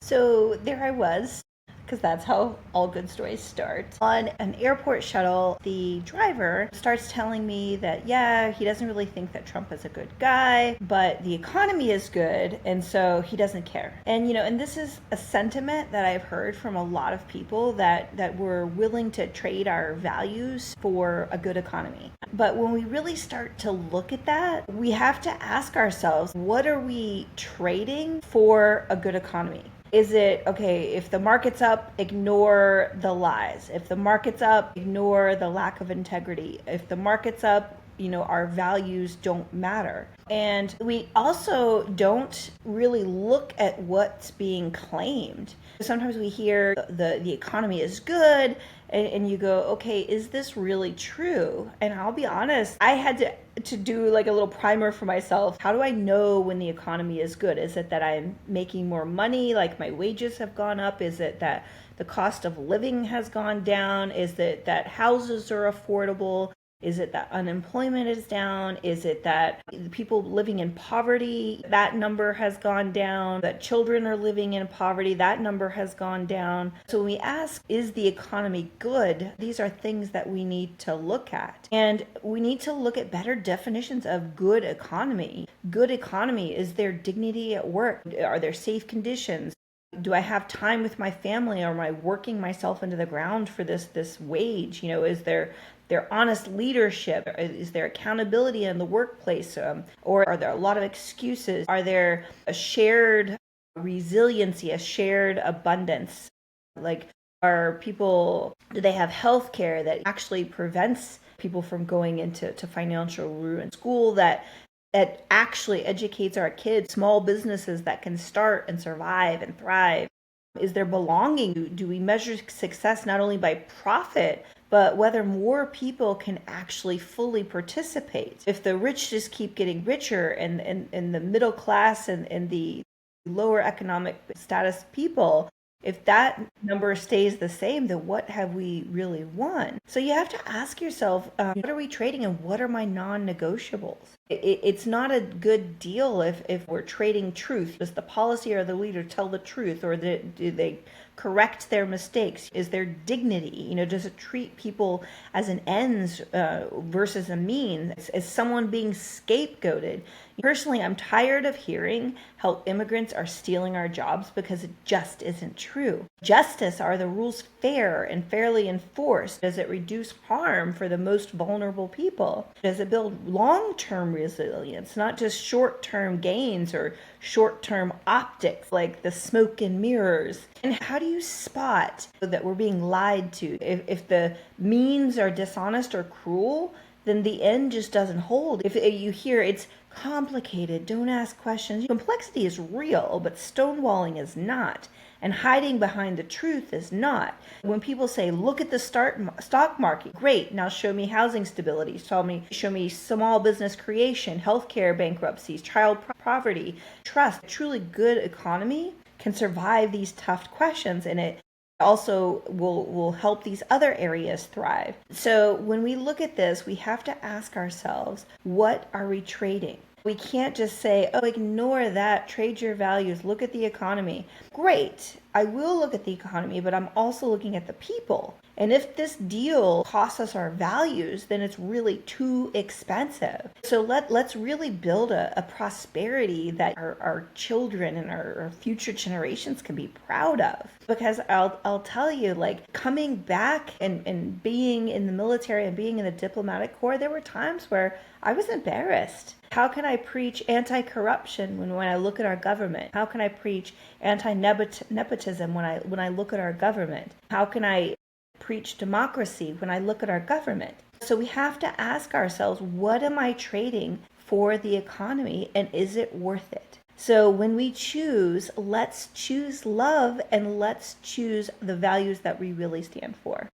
So there I was, because that's how all good stories start. On an airport shuttle, the driver starts telling me that, yeah, he doesn't really think that Trump is a good guy, but the economy is good, and so he doesn't care. And this is a sentiment that I've heard from a lot of people that we're willing to trade our values for a good economy. But when we really start to look at that, we have to ask ourselves, what are we trading for a good economy? Is it, okay, if the market's up, ignore the lies. If the market's up, ignore the lack of integrity. If the market's up, our values don't matter. And we also don't really look at what's being claimed. Sometimes we hear the economy is good, and you go, okay, is this really true? And I'll be honest, I had to do like a little primer for myself. How do I know when the economy is good? Is it that I'm making more money, like my wages have gone up? Is it that the cost of living has gone down? Is it that houses are affordable? Is it that unemployment is down? Is it that people living in poverty, that number has gone down? That children are living in poverty, that number has gone down? So when we ask, is the economy good? These are things that we need to look at. And we need to look at better definitions of good economy. Good economy, is there dignity at work? Are there safe conditions? Do I have time with my family, or am I working myself into the ground for this wage? Is there honest leadership? Is there accountability in the workplace? Or are there a lot of excuses? Are there a shared resiliency, a shared abundance? Like, do they have health care that actually prevents people from going into financial ruin? School that actually educates our kids, small businesses that can start and survive and thrive. Is there belonging? Do we measure success not only by profit, but whether more people can actually fully participate? If the rich just keep getting richer, and the middle class and the lower economic status people, if that number stays the same, then what have we really won? So you have to ask yourself, what are we trading, and what are my non-negotiables? It's not a good deal if we're trading truth. Does the policy or the leader tell the truth, or do they correct their mistakes? Is there dignity? Does it treat people as an ends versus a means? Is someone being scapegoated? Personally, I'm tired of hearing how immigrants are stealing our jobs, because it just isn't true. Justice, are the rules fair and fairly enforced? Does it reduce harm for the most vulnerable people? Does it build long-term resilience, not just short-term gains or short-term optics like the smoke and mirrors? And how do you spot that we're being lied to? If the means are dishonest or cruel, then the end just doesn't hold. If you hear it's complicated, don't ask questions. Complexity is real, but stonewalling is not. And hiding behind the truth is not. When people say, look at the stock market, great, now show me housing stability, show me small business creation, healthcare bankruptcies, child poverty, trust. A truly good economy can survive these tough questions, and it also will help these other areas thrive. So when we look at this, we have to ask ourselves, what are we trading? We can't just say, oh, ignore that, trade your values, look at the economy. Great, I will look at the economy, but I'm also looking at the people. And if this deal costs us our values, then it's really too expensive. So let's really build a prosperity that our children and our future generations can be proud of. Because I'll tell you, like, coming back and being in the military and being in the diplomatic corps, there were times where I was embarrassed. How can I preach anti-corruption when I look at our government? How can I preach anti-nepotism when I look at our government? How can I preach democracy when I look at our government? So we have to ask ourselves, what am I trading for the economy, and is it worth it? So when we choose, let's choose love, and let's choose the values that we really stand for.